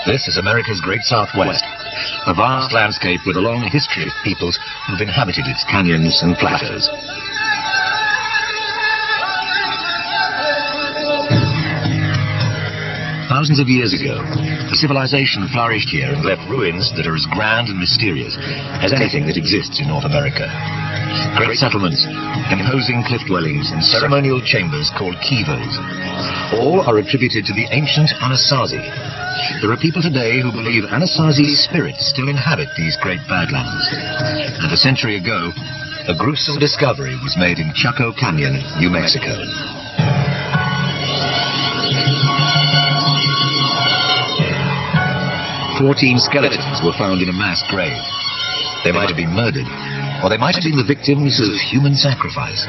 This is America's Great Southwest, a vast landscape with a long history of peoples who've inhabited its canyons and plateaus. Thousands of years ago, a civilization flourished here and left ruins that are as grand and mysterious as anything that exists in North America. Great settlements, imposing cliff dwellings, and ceremonial chambers called kivos. All are attributed to the ancient Anasazi. There are people today who believe Anasazi's spirits still inhabit these great badlands. And a century ago, a gruesome discovery was made in Chaco Canyon, New Mexico. "14 skeletons were found in a mass grave. They might have been murdered, or they might have been the victims of human sacrifice.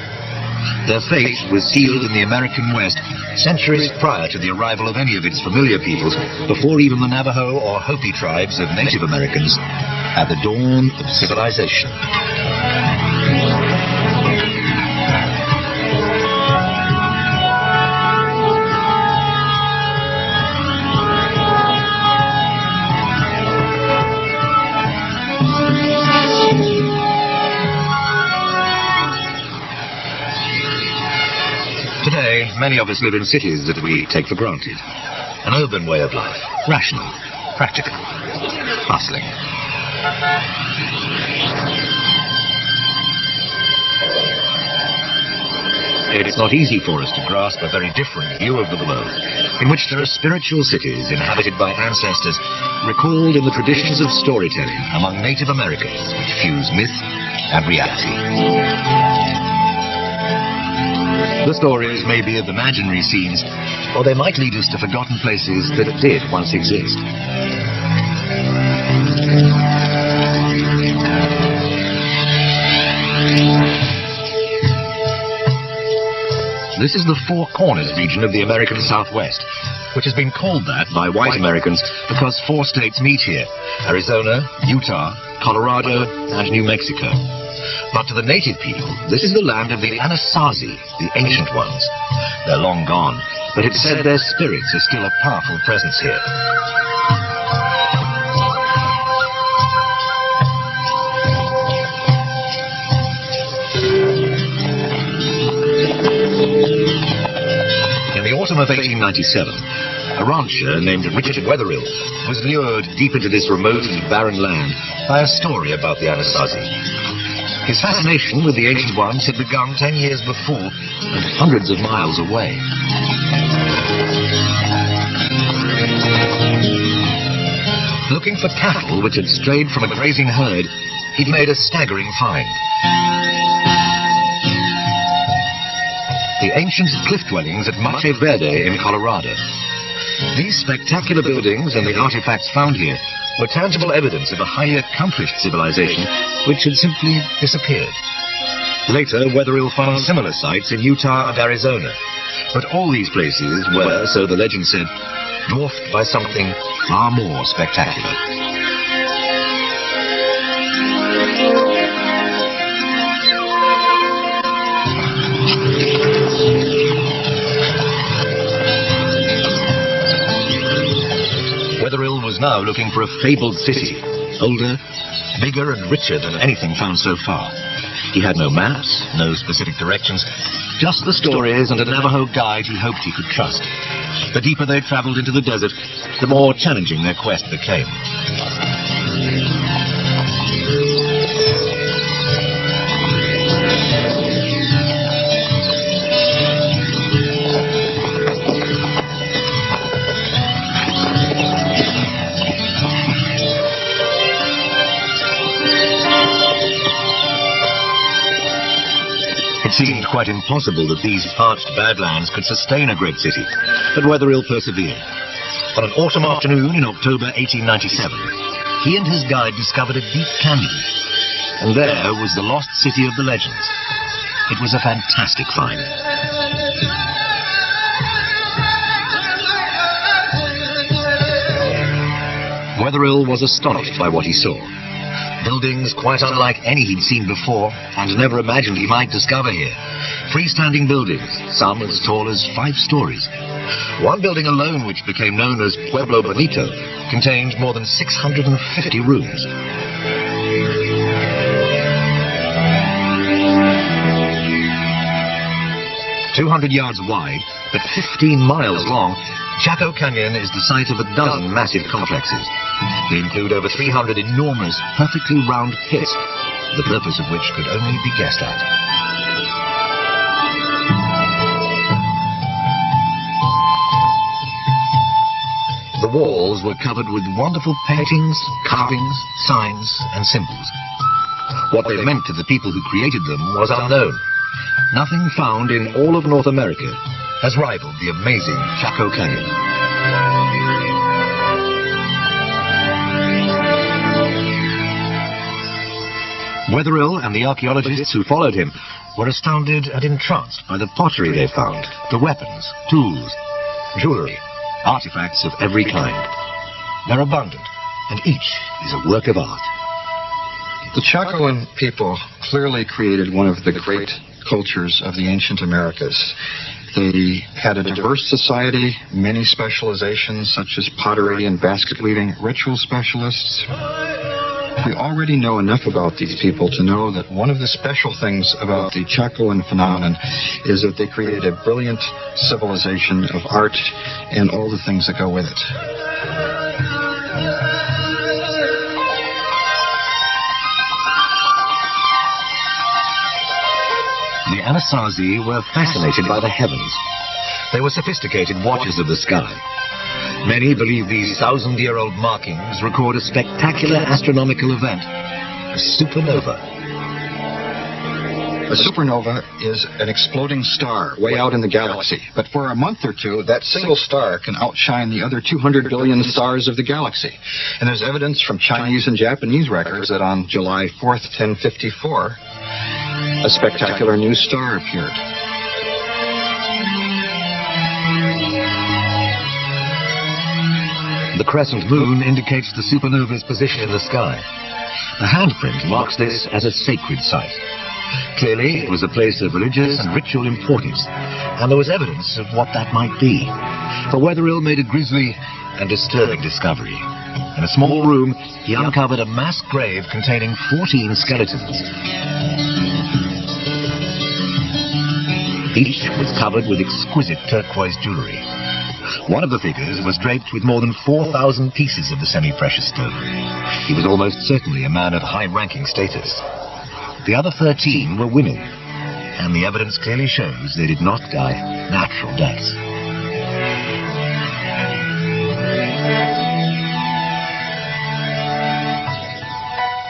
Their fate was sealed in the American West centuries prior to the arrival of any of its familiar peoples, before even the Navajo or Hopi tribes of Native Americans, at the dawn of civilization." Today, many of us live in cities that we take for granted. An urban way of life, rational, practical, bustling. It's not easy for us to grasp a very different view of the world, in which there are spiritual cities inhabited by ancestors, recalled in the traditions of storytelling among Native Americans, which fuse myth and reality. The stories may be of imaginary scenes, or they might lead us to forgotten places that did once exist. This is the Four Corners region of the American Southwest, which has been called that by white Americans because 4 states meet here: Arizona, Utah, Colorado, and New Mexico. But to the native people, this is the land of the Anasazi, the ancient ones. They're long gone, but it's said their spirits are still a powerful presence here. In the autumn of 1897, a rancher named Richard Wetherill was lured deep into this remote and barren land by a story about the Anasazi. His fascination with the ancient ones had begun 10 years before and hundreds of miles away. Looking for cattle which had strayed from a grazing herd, he'd made a staggering find. The ancient cliff dwellings at Monte Verde in Colorado. These spectacular buildings and the artifacts found here were tangible evidence of a highly accomplished civilization which had simply disappeared. Later, Wetherill found similar sites in Utah and Arizona, but all these places were, so the legend said, dwarfed by something far more spectacular. Wetherill was now looking for a fabled city, older, bigger and richer than anything found so far. He had no maps, no specific directions, just the stories and a Navajo guide he hoped he could trust. The deeper they traveled into the desert, the more challenging their quest became. It seemed quite impossible that these parched badlands could sustain a great city, but Wetherill persevered. On an autumn afternoon in October 1897, he and his guide discovered a deep canyon, and there was the lost city of the legends. It was a fantastic find. Wetherill was astonished by what he saw. Buildings quite unlike any he'd seen before and never imagined he might discover here. Freestanding buildings, some as tall as 5 stories. One building alone, which became known as Pueblo Bonito, contained more than 650 rooms. "200 yards wide, but 15 miles long, Chaco Canyon is the site of a dozen massive complexes. They include over 300 enormous, perfectly round pits, the purpose of which could only be guessed at. The walls were covered with wonderful paintings, carvings, signs, and symbols. What they meant to the people who created them was unknown. Nothing found in all of North America has rivaled the amazing Chaco Canyon. Wetherill and the archaeologists who followed him were astounded and entranced by the pottery they found, the weapons, tools, jewelry, artifacts of every kind. They're abundant, and each is a work of art. The Chacoan people clearly created one of the great cultures of the ancient Americas. They had a diverse society, many specializations such as pottery and basket weaving, ritual specialists. We already know enough about these people to know that one of the special things about the Chacoan phenomenon is that they created a brilliant civilization of art and all the things that go with it. The Anasazi were fascinated by the heavens. They were sophisticated watchers of the sky. Many believe these 1,000-year-old markings record a spectacular astronomical event, a supernova. A supernova is an exploding star way out in the galaxy. But for a month or two, that single star can outshine the other 200 billion stars of the galaxy. And there's evidence from Chinese and Japanese records that on July 4th, 1054, a spectacular new star appeared. The crescent moon indicates the supernova's position in the sky. The handprint marks this as a sacred site. Clearly, it was a place of religious and ritual importance, and there was evidence of what that might be. For Wetherill made a grisly and disturbing discovery. In a small room, he uncovered a mass grave containing 14 skeletons. Each was covered with exquisite turquoise jewelry. One of the figures was draped with more than 4,000 pieces of the semi-precious stone. He was almost certainly a man of high-ranking status. The other 13 were women, and the evidence clearly shows they did not die natural deaths.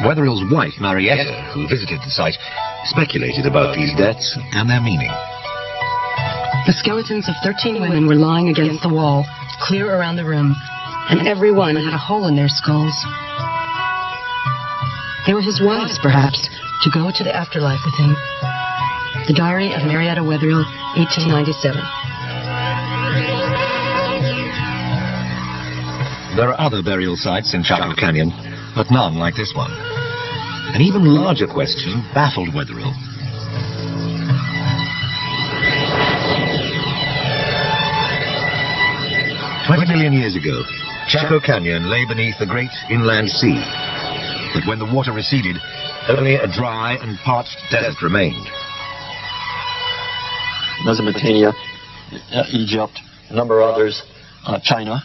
Wetherill's wife, Marietta, who visited the site, speculated about these deaths and their meaning. The skeletons of 13 women were lying against the wall, clear around the room, and every one had a hole in their skulls. They were his wives, perhaps, to go to the afterlife with him. The Diary of Marietta Wetherill, 1897. There are other burial sites in Chaco Canyon, but none like this one. An even larger question baffled Wetherill. 20 million years ago, Chaco Canyon lay beneath the great inland sea. But when the water receded, only a dry and parched desert remained. Mesopotamia, Egypt, a number of others, China.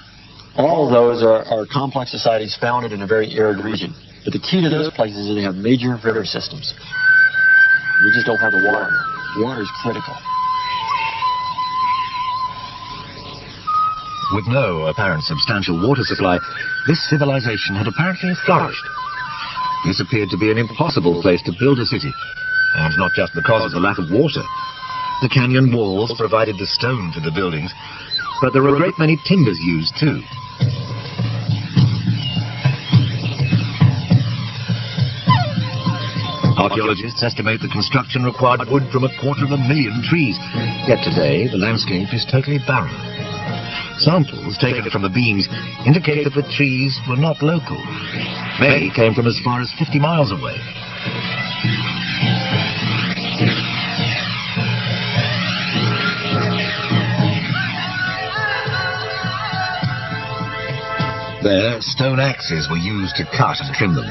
All of those are complex societies founded in a very arid region. But the key to those places is they have major river systems. We just don't have the water. Water is critical. With no apparent substantial water supply, this civilization had apparently flourished. This appeared to be an impossible place to build a city, and not just because of the lack of water. The canyon walls provided the stone for the buildings, but there were a great many timbers used too. Archaeologists estimate the construction required wood from 250,000 trees, yet today the landscape is totally barren. Samples taken from the beams indicate that the trees were not local. Many came from as far as 50 miles away. There, stone axes were used to cut and trim them.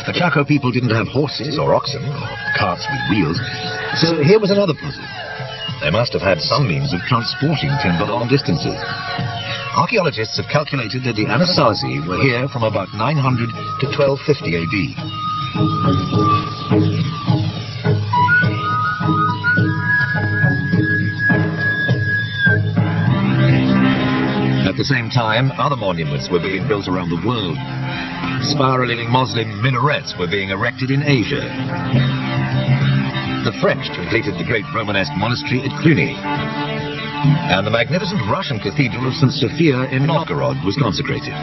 The Chaco people didn't have horses or oxen or carts with wheels, so here was another puzzle. They must have had some means of transporting timber long distances. Archaeologists have calculated that the Anasazi were here from about 900 to 1250 AD. At the same time, other monuments were being built around the world. Spiraling Moslem minarets were being erected in Asia. The French completed the great Romanesque monastery at Cluny, and the magnificent Russian cathedral of St. Sophia in Novgorod was consecrated.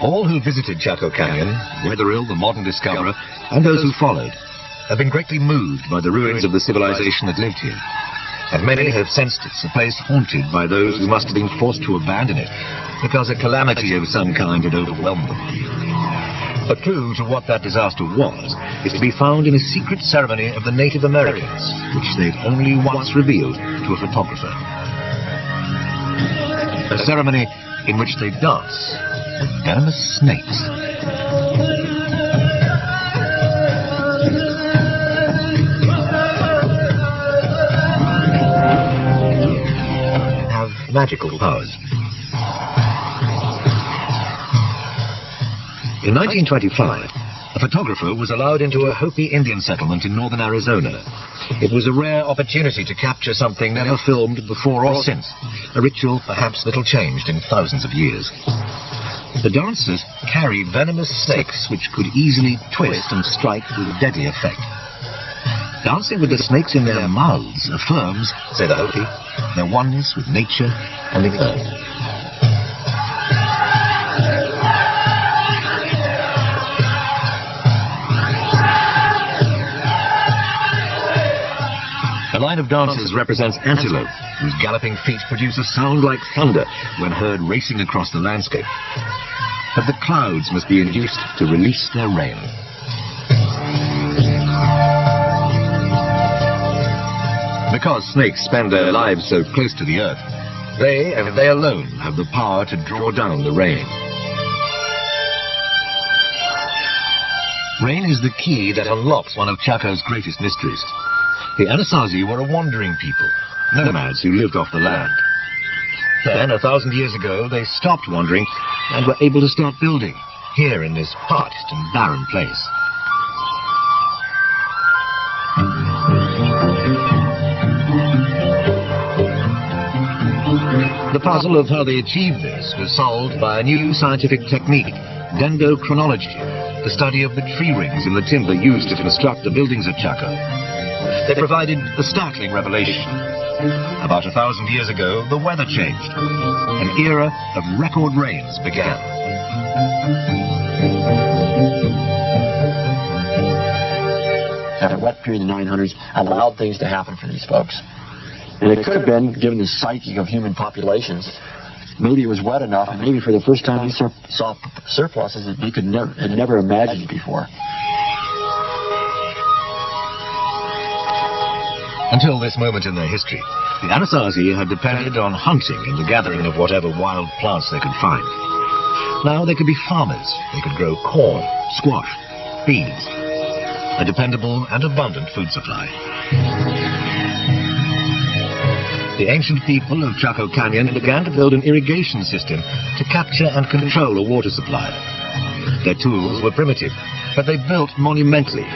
All who visited Chaco Canyon, Wetherill, the modern discoverer, and those who followed, have been greatly moved by the ruins of the civilization that lived here. And many have sensed it's a place haunted by those who must have been forced to abandon it because a calamity of some kind had overwhelmed them. A clue to what that disaster was is to be found in a secret ceremony of the Native Americans, which they've only once revealed to a photographer. A ceremony in which they dance with venomous snakes. Have magical powers. In 1925, a photographer was allowed into a Hopi Indian settlement in northern Arizona. It was a rare opportunity to capture something never filmed before or since, a ritual perhaps little changed in thousands of years. The dancers carried venomous snakes which could easily twist and strike with deadly effect. Dancing with the snakes in their mouths affirms, say the Hopi, their oneness with nature and the earth. The line of dancers represents antelope, whose galloping feet produce a sound like thunder when heard racing across the landscape. But the clouds must be induced to release their rain. Because snakes spend their lives so close to the earth, they and they alone have the power to draw down the rain. Rain is the key that unlocks one of Chaco's greatest mysteries. The Anasazi were a wandering people, nomads who lived off the land. Then, 1,000 years ago, they stopped wandering and were able to start building, here in this parched and barren place. The puzzle of how they achieved this was solved by a new scientific technique, dendrochronology, the study of the tree rings in the timber used to construct the buildings of Chaco. They provided a startling revelation. About 1,000 years ago, the weather changed. An era of record rains began. That wet period in the 900s allowed things to happen for these folks. And it could have been, given the psyche of human populations, maybe it was wet enough, and maybe for the first time we saw surpluses that they had never imagined before. Until this moment in their history, the Anasazi had depended on hunting and the gathering of whatever wild plants they could find. Now they could be farmers. They could grow corn, squash, beans, a dependable and abundant food supply. The ancient people of Chaco Canyon began to build an irrigation system to capture and control a water supply. Their tools were primitive, but they built monumentally.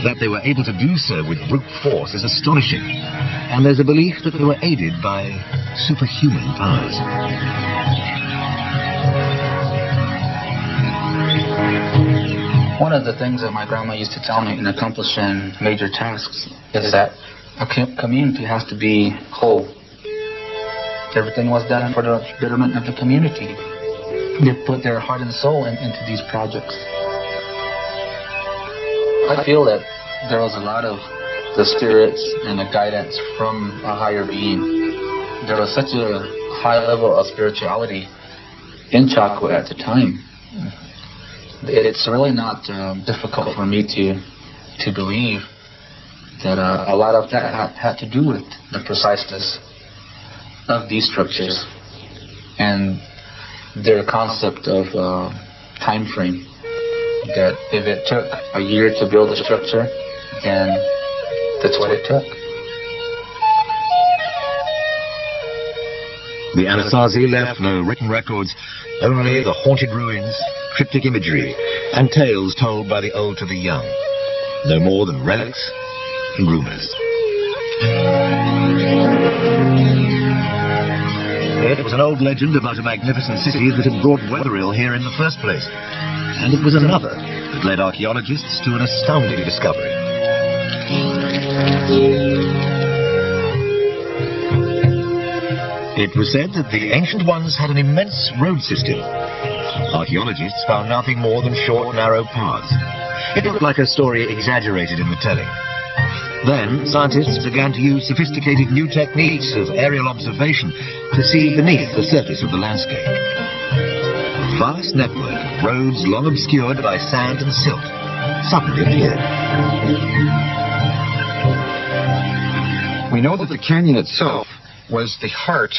That they were able to do so with brute force is astonishing, and there's a belief that they were aided by superhuman powers. One of the things that my grandma used to tell me in accomplishing major tasks is that a community has to be whole. Everything was done for the betterment of the community. They put their heart and soul into these projects. I feel that there was a lot of the spirits and the guidance from a higher being. There was such a high level of spirituality in Chaco at the time. It's really not difficult for me to believe that a lot of that had to do with the preciseness of these structures. and their concept of time frame. That if it took a year to build a structure, then that's what it took. The Anasazi left no written records, only the haunted ruins, cryptic imagery, and tales told by the old to the young. No more than relics and rumors. It was an old legend about a magnificent city that had brought Weatherill here in the first place. And it was another that led archaeologists to an astounding discovery. It was said that the ancient ones had an immense road system. Archaeologists found nothing more than short, narrow paths. It looked like a story exaggerated in the telling. Then, scientists began to use sophisticated new techniques of aerial observation to see beneath the surface of the landscape. A vast network of roads long obscured by sand and silt suddenly appeared. We know that the canyon itself was the heart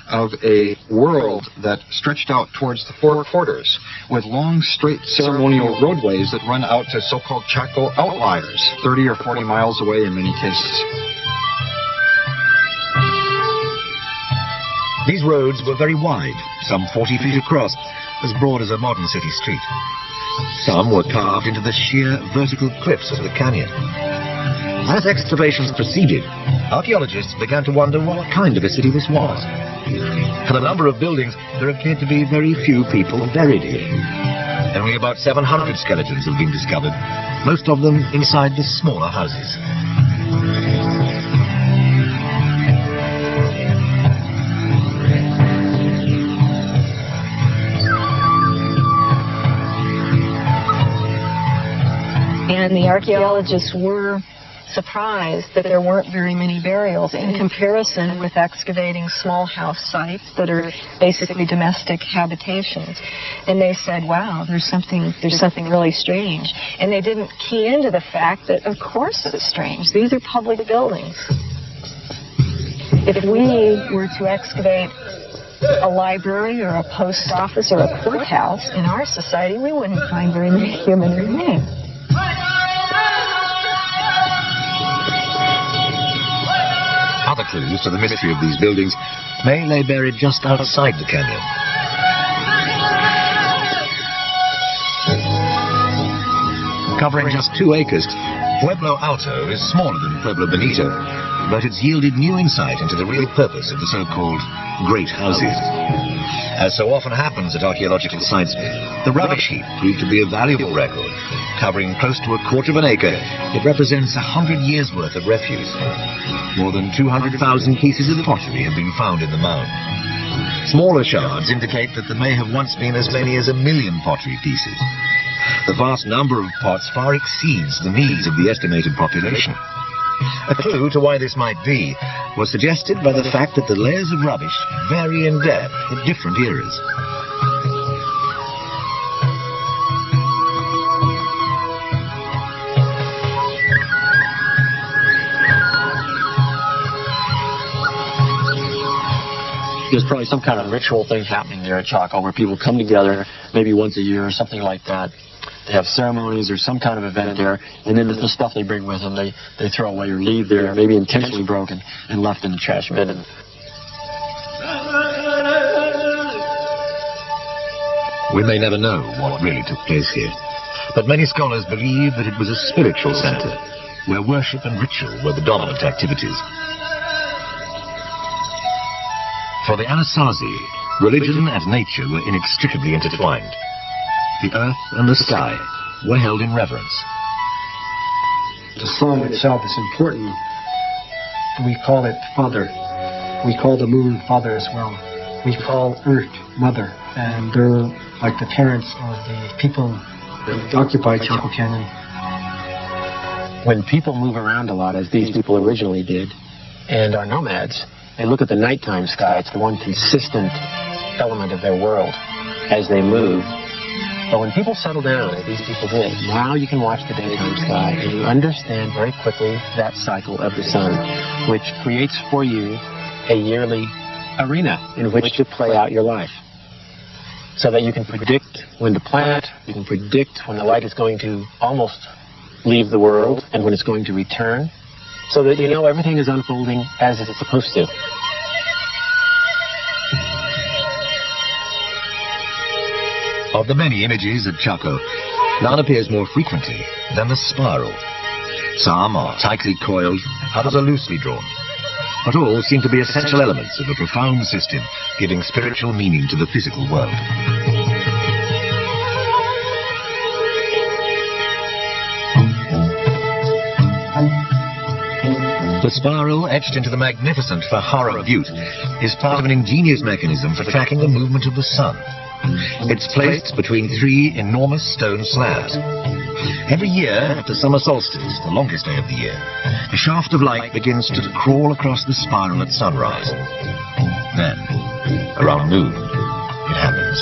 of a world that stretched out towards the four quarters, with long, straight ceremonial roadways that run out to so-called Chaco outliers, 30 or 40 miles away in many cases. These roads were very wide, some 40 feet across, as broad as a modern city street. Some were carved into the sheer vertical cliffs of the canyon. As excavations proceeded, archaeologists began to wonder what kind of a city this was. For the number of buildings, there appeared to be very few people buried here. Only about 700 skeletons have been discovered, most of them inside the smaller houses. And the archaeologists were surprised that there weren't very many burials in comparison with excavating small house sites that are basically domestic habitations. And they said, wow, there's something really strange. And they didn't key into the fact that, of course, it's strange. These are public buildings. If we were to excavate a library or a post office or a courthouse in our society, we wouldn't find very many human remains. Other clues to the mystery of these buildings may lay buried just outside the canyon. Covering just 2 acres, Pueblo Alto is smaller than Pueblo Bonito, but it's yielded new insight into the real purpose of the so-called great houses. As so often happens at archaeological sites, the rubbish heap proved to be a valuable record. Covering close to 1/4 of an acre, it represents 100 years' worth of refuse. More than 200,000 pieces of pottery have been found in the mound. Smaller shards indicate that there may have once been as many as 1 million pottery pieces. The vast number of pots far exceeds the needs of the estimated population. A clue to why this might be was suggested by the fact that the layers of rubbish vary in depth at different eras. There's probably some kind of ritual thing happening there at Chaco where people come together maybe once a year or something like that. They have ceremonies or some kind of event there, and then the stuff they bring with them, they throw away or leave there, maybe intentionally broken and left in the trash bin. We may never know what really took place here, but many scholars believe that it was a spiritual center, where worship and ritual were the dominant activities. For the Anasazi, religion and nature were inextricably intertwined. The earth and the sky were held in reverence. The sun itself is important. We call it Father. We call the moon Father as well. We call Earth Mother. And they're like the parents of the people that occupy Chaco Canyon. When people move around a lot, as these people originally did, and are nomads, they look at the nighttime sky. It's the one consistent element of their world as they move. But when people settle down, as these people did, now you can watch the daytime sky and you understand very quickly that cycle of the sun, which creates for you a yearly arena in which to play out your life. So that you can predict when to plant, you can predict when the light is going to almost leave the world and when it's going to return, so that you know everything is unfolding as it's supposed to. Of the many images of Chaco, none appears more frequently than the spiral. Some are tightly coiled, others are loosely drawn. But all seem to be essential elements of a profound system giving spiritual meaning to the physical world. The spiral, etched into the magnificent Fajara butte, is part of an ingenious mechanism for tracking the movement of the sun. It's placed between 3 enormous stone slabs. Every year, at the summer solstice, the longest day of the year, a shaft of light begins to crawl across the spiral at sunrise. Then, around noon, it happens.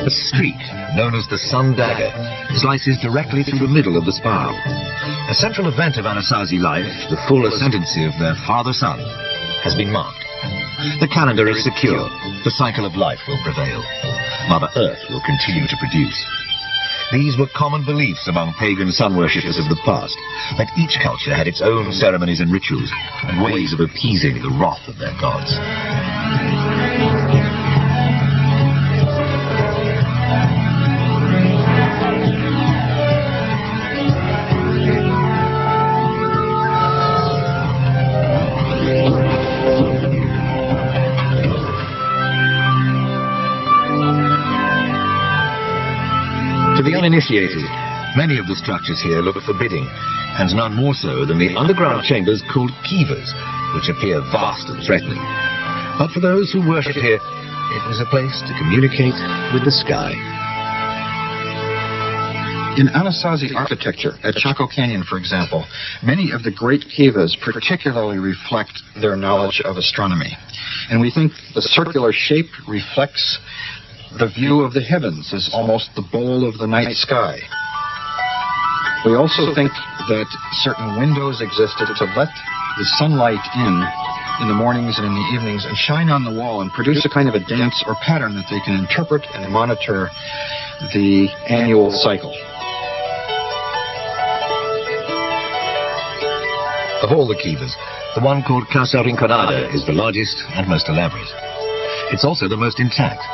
A streak, known as the sun dagger, slices directly through the middle of the spiral. A central event of Anasazi life, the full ascendancy of their father sun, has been marked. The calendar is secure. The cycle of life will prevail. Mother Earth will continue to produce. These were common beliefs among pagan sun worshippers of the past, but each culture had its own ceremonies and rituals, and ways of appeasing the wrath of their gods. To the uninitiated, many of the structures here look forbidding, and none more so than the underground chambers called kivas, which appear vast and threatening. But for those who worship here, it was a place to communicate with the sky. In Anasazi architecture, at Chaco Canyon, for example, many of the great kivas particularly reflect their knowledge of astronomy. And we think the circular shape reflects the view of the heavens as almost the bowl of the night sky. We also think that certain windows existed to let the sunlight in the mornings and in the evenings and shine on the wall and produce a kind of a dance or pattern that they can interpret and monitor the annual cycle. Of all the kivas, the one called Casa Rinconada is the largest and most elaborate. It's also the most intact.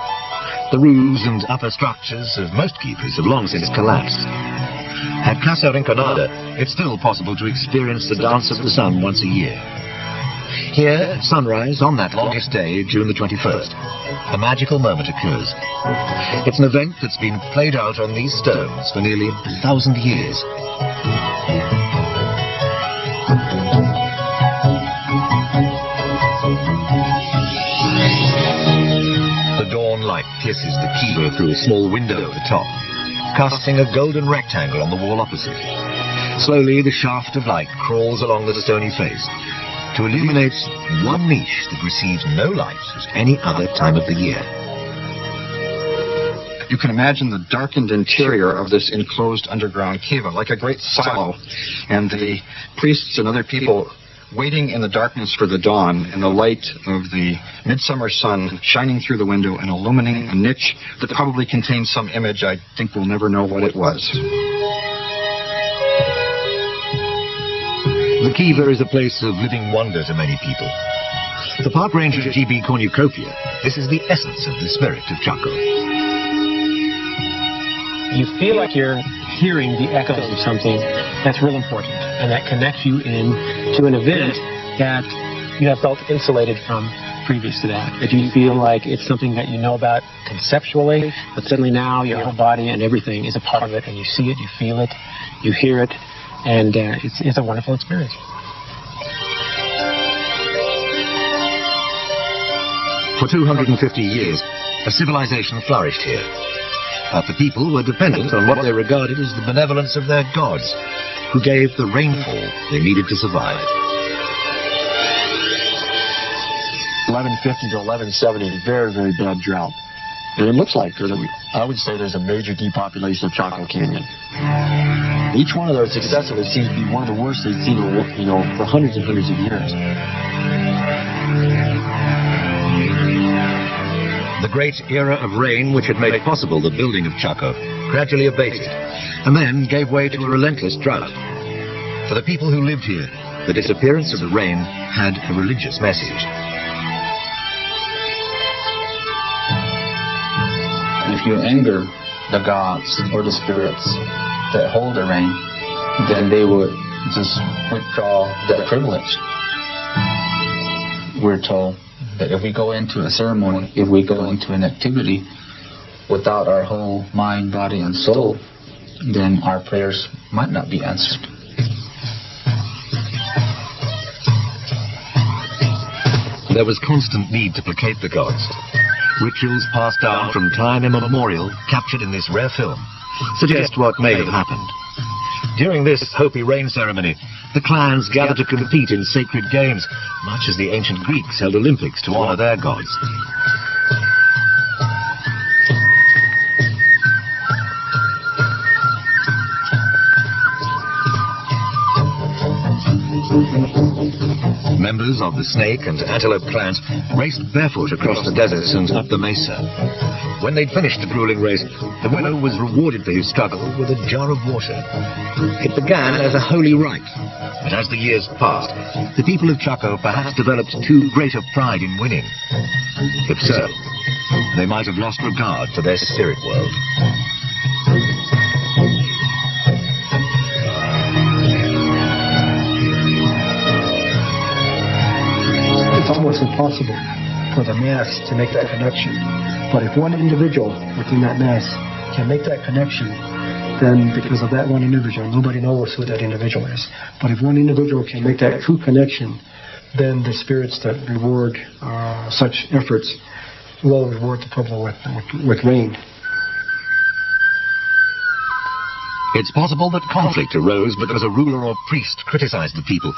The roofs and upper structures of most kivas have long since collapsed. At Casa Rinconada, it's still possible to experience the dance of the sun once a year. Here, at sunrise on that longest day, June the 21st, a magical moment occurs. It's an event that's been played out on these stones for nearly 1,000 years. Light pierces the kiva through a small window at the top, casting a golden rectangle on the wall opposite. Slowly, the shaft of light crawls along the stony face to illuminate one niche that receives no light at any other time of the year. You can imagine the darkened interior of this enclosed underground kiva, like a great silo, and the priests and other people waiting in the darkness for the dawn and the light of the midsummer sun shining through the window and illuminating a niche that probably contains some image. I think we'll never know what it was. The kiva is a place of living wonder to many people. For park ranger G.B. Cornucopia, this is the essence of the spirit of Chaco. You feel like you're hearing the echoes of something that's real important and that connects you in to an event that you have felt insulated from previous to that. That you feel like it's something that you know about conceptually, but suddenly now your whole body and everything is a part of it, and you see it, you feel it, you hear it, and it's a wonderful experience. For 250 years, a civilization flourished here. But the people were dependent on what they regarded as the benevolence of their gods, who gave the rainfall they needed to survive. 1150 to 1170, very, very bad drought. And it looks like I would say there's a major depopulation of Chaco Canyon. Each one of those successively seems to be one of the worst they've seen, for hundreds and hundreds of years. The great era of rain which had made possible the building of Chaco gradually abated and then gave way to a relentless drought. For the people who lived here, the disappearance of the rain had a religious message. If you anger the gods or the spirits that hold the rain, then they would just withdraw that privilege. We're told that if we go into a ceremony, if we go into an activity without our whole mind, body, and soul, then our prayers might not be answered. There was constant need to placate the gods. Rituals passed down from time immemorial, captured in this rare film, suggest what may have happened. During this Hopi rain ceremony, the clans gathered to compete in sacred games, much as the ancient Greeks held Olympics to honor their gods. Members of the snake and antelope clans raced barefoot across the deserts and up the mesa. When they'd finished the grueling race, the winner was rewarded for his struggle with a jar of water. It began as a holy rite, but as the years passed, the people of Chaco perhaps developed too great a pride in winning. If so, they might have lost regard for their spirit world. It's almost impossible for the mass to make that connection. But if one individual within that mass can make that connection, then because of that one individual, nobody knows who that individual is. But if one individual can make that true connection, then the spirits that reward such efforts will reward the Pueblo with rain. It's possible that conflict arose because a ruler or priest criticized the people,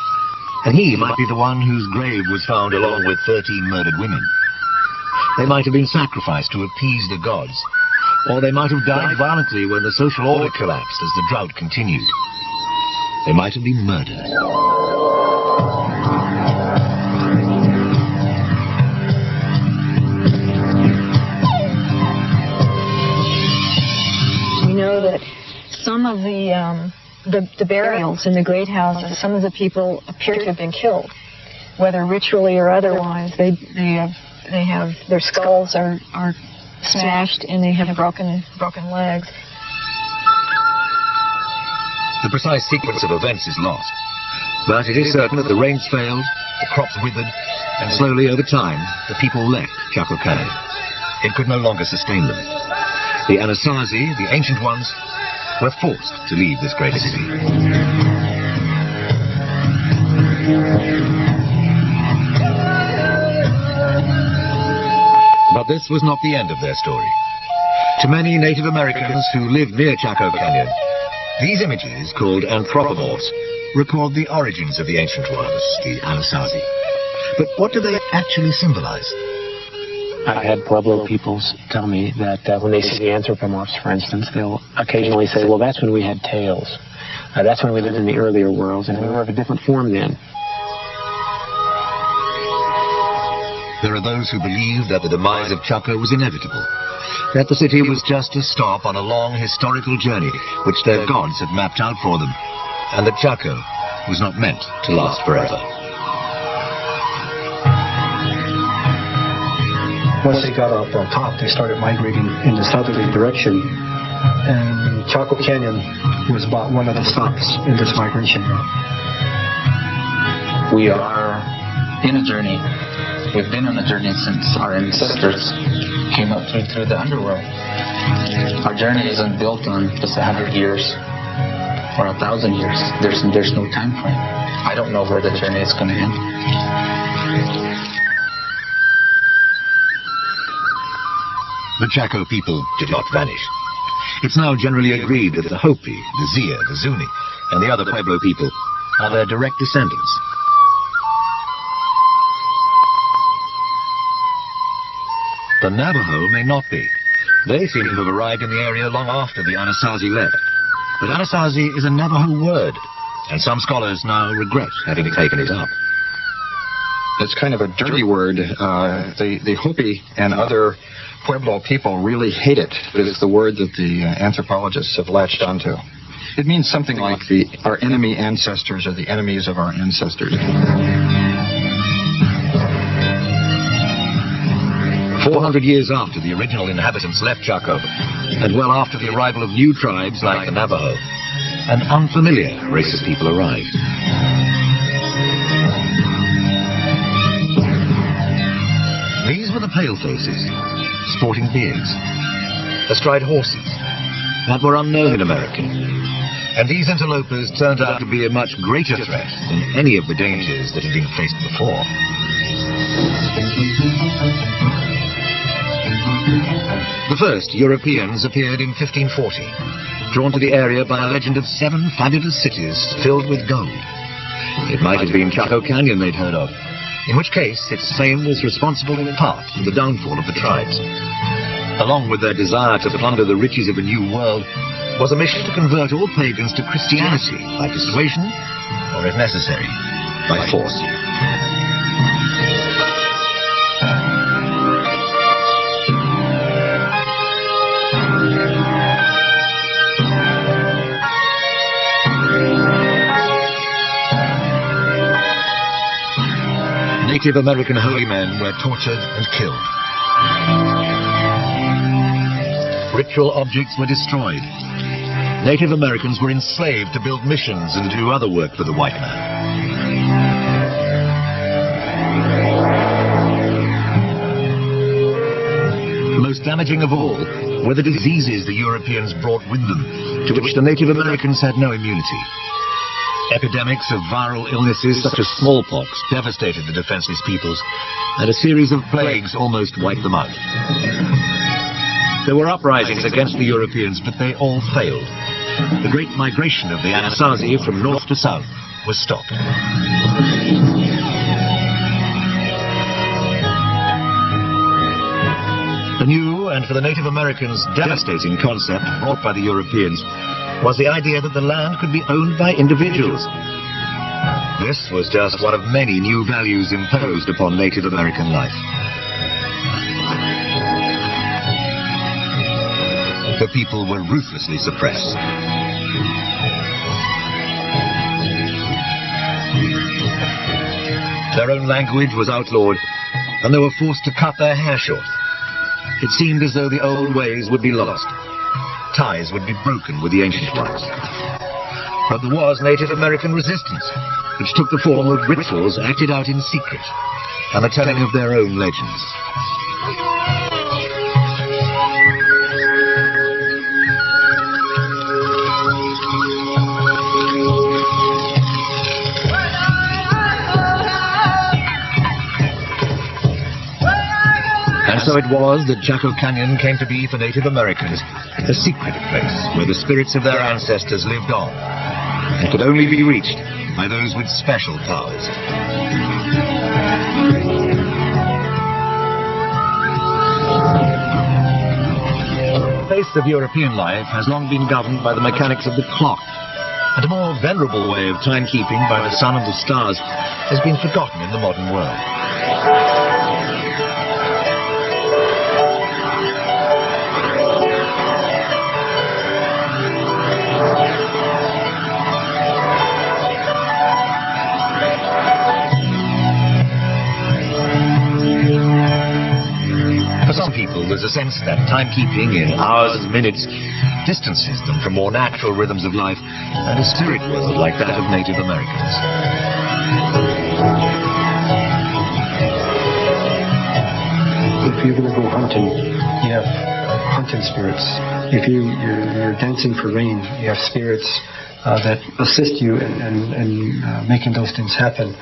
and he might be the one whose grave was found along with 13 murdered women. They might have been sacrificed to appease the gods, or they might have died violently when the social order collapsed as the drought continued. They might have been murdered. We know that some of the burials in the great houses, some of the people appear to have been killed, whether ritually or otherwise. They have their skulls are smashed and they have broken legs. The precise sequence of events is lost, but it is certain that the rains failed, the crops withered, and slowly over time the people left Chaco Canyon. It could no longer sustain them. The Anasazi, the ancient ones, were forced to leave this great city. But this was not the end of their story. To many Native Americans who lived near Chaco Canyon, these images, called anthropomorphs, record the origins of the ancient ones, the Anasazi. But what do they actually symbolize? I've had Pueblo peoples tell me that when they see the anthropomorphs, for instance, they'll occasionally say, well, that's when we had tails. That's when we lived in the earlier worlds, and we were of a different form then. There are those who believe that the demise of Chaco was inevitable, that the city was just a stop on a long historical journey which their gods had mapped out for them, and that Chaco was not meant to last forever. Once they got up on top, they started migrating in the southerly direction, and Chaco Canyon was about one of the stops in this migration route. We are in a journey. We've been on a journey since our ancestors came up through the underworld. Our journey isn't built on just 100 years or 1,000 years. There's no time frame. I don't know where the journey is going to end. The Chaco people did not vanish. It's now generally agreed that the Hopi, the Zia, the Zuni, and the other Pueblo people are their direct descendants. The Navajo may not be, They seem to have arrived in the area long after the Anasazi left. But Anasazi is a Navajo word, and some scholars now regret having taken it up. It's kind of a dirty word. The Hopi and other Pueblo people really hate it, but it's the word that the anthropologists have latched onto. It means something like our enemy ancestors or the enemies of our ancestors. 400 years after the original inhabitants left Chaco, and well after the arrival of new tribes like the Navajo, an unfamiliar race of people arrived. These were the palefaces, sporting beards, astride horses, that were unknown in America. And these interlopers turned out to be a much greater threat than any of the dangers that had been faced before. The first Europeans appeared in 1540, drawn to the area by a legend of 7 fabulous cities filled with gold. It might have been Chaco Canyon they'd heard of, in which case its fame was responsible in part for the downfall of the tribes. Along with their desire to plunder the riches of a new world was a mission to convert all pagans to Christianity by persuasion, or if necessary, by force. Native American holy men were tortured and killed. Ritual objects were destroyed. Native Americans were enslaved to build missions and do other work for the white man. Most damaging of all were the diseases the Europeans brought with them, to which the Native Americans had no immunity. Epidemics of viral illnesses such as smallpox devastated the defenseless peoples, and a series of plagues almost wiped them out. There were uprisings against the Europeans, but they all failed. The great migration of the Anasazi from north to south was stopped. A new, and for the Native Americans, devastating concept brought by the Europeans was the idea that the land could be owned by individuals. This was just one of many new values imposed upon Native American life. The people were ruthlessly suppressed. Their own language was outlawed, and they were forced to cut their hair short. It seemed as though the old ways would be lost. Ties would be broken with the ancient ones. But there was Native American resistance, which took the form of rituals acted out in secret, and the telling of their own legends. And so it was that Chaco Canyon came to be for Native Americans a secret place where the spirits of their ancestors lived on and could only be reached by those with special powers. The face of European life has long been governed by the mechanics of the clock, and a more venerable way of timekeeping by the sun and the stars has been forgotten in the modern world. For some people, there's a sense that timekeeping in hours and minutes distances them from more natural rhythms of life and a spirit world like that of Native Americans. If you're going to go hunting, you have hunting spirits. If you're dancing for rain, you have spirits that assist you in making those things happen.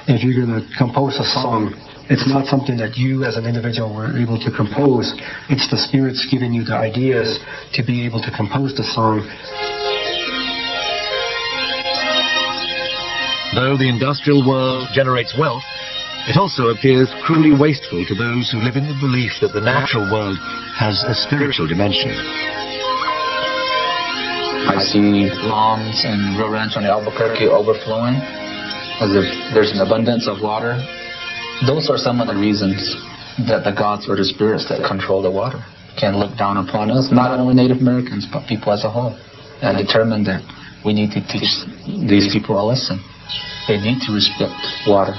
If you're going to compose a song, it's not something that you as an individual were able to compose. It's the spirits giving you the ideas to be able to compose the song. Though the industrial world generates wealth, It also appears cruelly wasteful to those who live in the belief that the natural world has a spiritual dimension. I see lawns and Rio Rancho and Albuquerque overflowing as if there's an abundance of water. Those are some of the reasons that the gods or the spirits that control the water can look down upon us, not only Native Americans, but people as a whole, and determine that we need to teach these people a lesson. They need to respect water.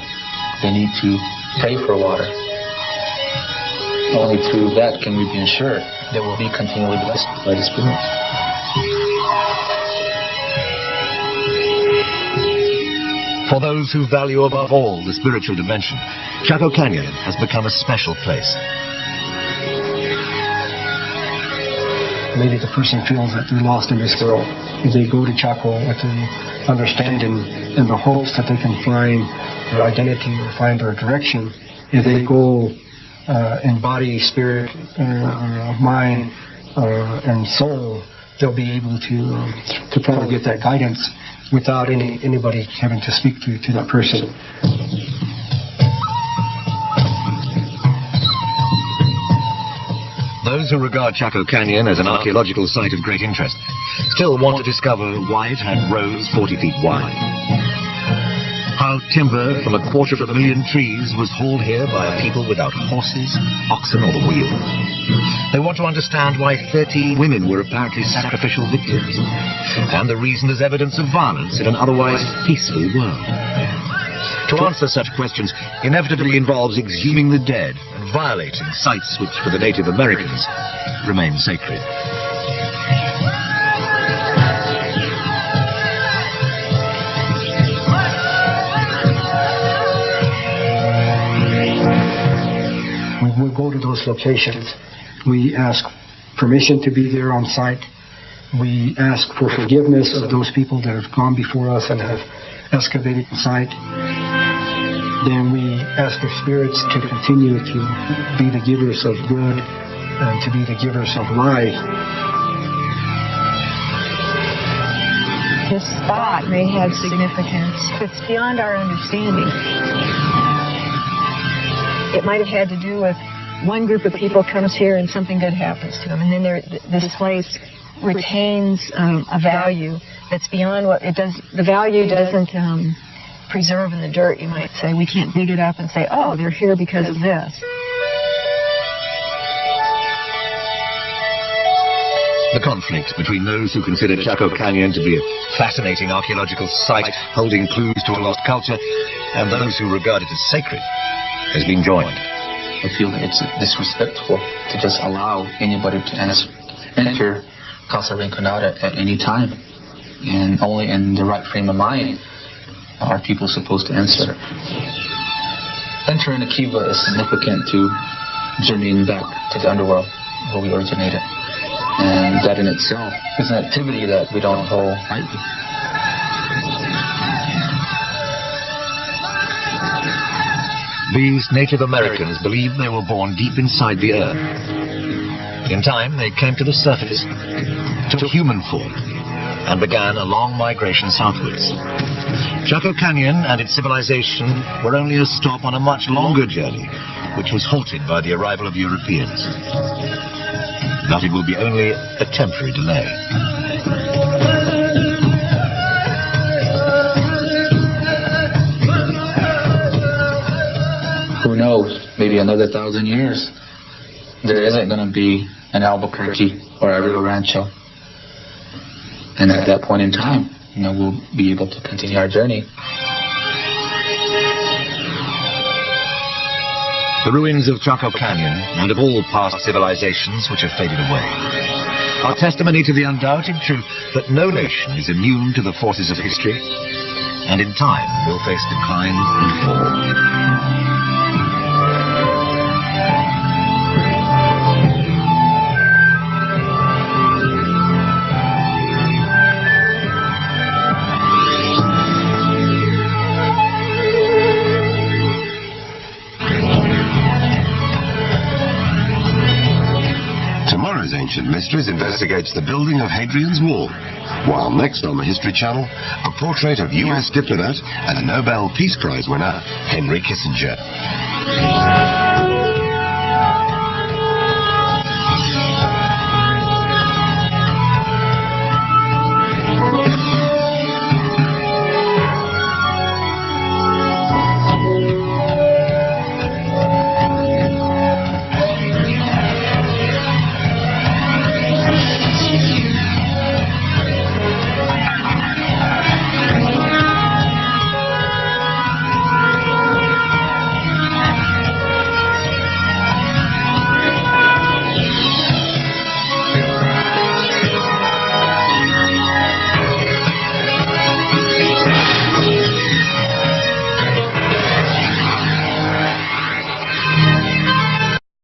They need to pray for water. Only through that can we be ensured they will be continually blessed by the spirits. For those who value above all the spiritual dimension, Chaco Canyon has become a special place. Maybe the person feels that they're lost in this world. If they go to Chaco with the understanding and the hopes that they can find their identity or find their direction, if they go in body, spirit, mind, and soul, they'll be able to probably get that guidance without anybody having to speak to that person. Those who regard Chaco Canyon as an archaeological site of great interest still want to discover why it had rows 40 feet wide. How timber from 250,000 trees was hauled here by a people without horses, oxen, or the wheel. They want to understand why 13 women were apparently sacrificial victims, and the reason there's evidence of violence in an otherwise peaceful world. To answer such questions inevitably involves exhuming the dead and violating sites which, for the Native Americans, remain sacred. When we go to those locations, we ask permission to be there on site. We ask for forgiveness of those people that have gone before us and have excavated the site. Then we ask the spirits to continue to be the givers of good and to be the givers of life. This spot may have significance that's beyond our understanding. It might have had to do with one group of people comes here and something good happens to them, and then this place retains a value that's beyond what it does. The value doesn't preserve in the dirt, you might say. We can't dig it up and say, oh, they're here because of this. The conflict between those who consider Chaco Canyon to be a fascinating archaeological site holding clues to a lost culture and those who regard it as sacred has been joined. I feel that it's disrespectful to just allow anybody to enter Casa Rinconada at any time, and only in the right frame of mind are people supposed to enter. Entering a kiva is significant to journeying back to the underworld where we originated, and that in itself is an activity that we don't hold lightly. These Native Americans believed they were born deep inside the earth. In time, they came to the surface, took human form, and began a long migration southwards. Chaco Canyon and its civilization were only a stop on a much longer journey, which was halted by the arrival of Europeans. But it will be only a temporary delay. Who knows, maybe another 1,000 years, there isn't going to be an Albuquerque or a Rio Rancho. And at that point in time, we'll be able to continue our journey. The ruins of Chaco Canyon and of all past civilizations which have faded away are testimony to the undoubted truth that no nation is immune to the forces of history, and in time will face decline and fall. Ancient Mysteries investigates the building of Hadrian's Wall, while next on the History Channel, a portrait of US diplomat and Nobel Peace Prize winner Henry Kissinger.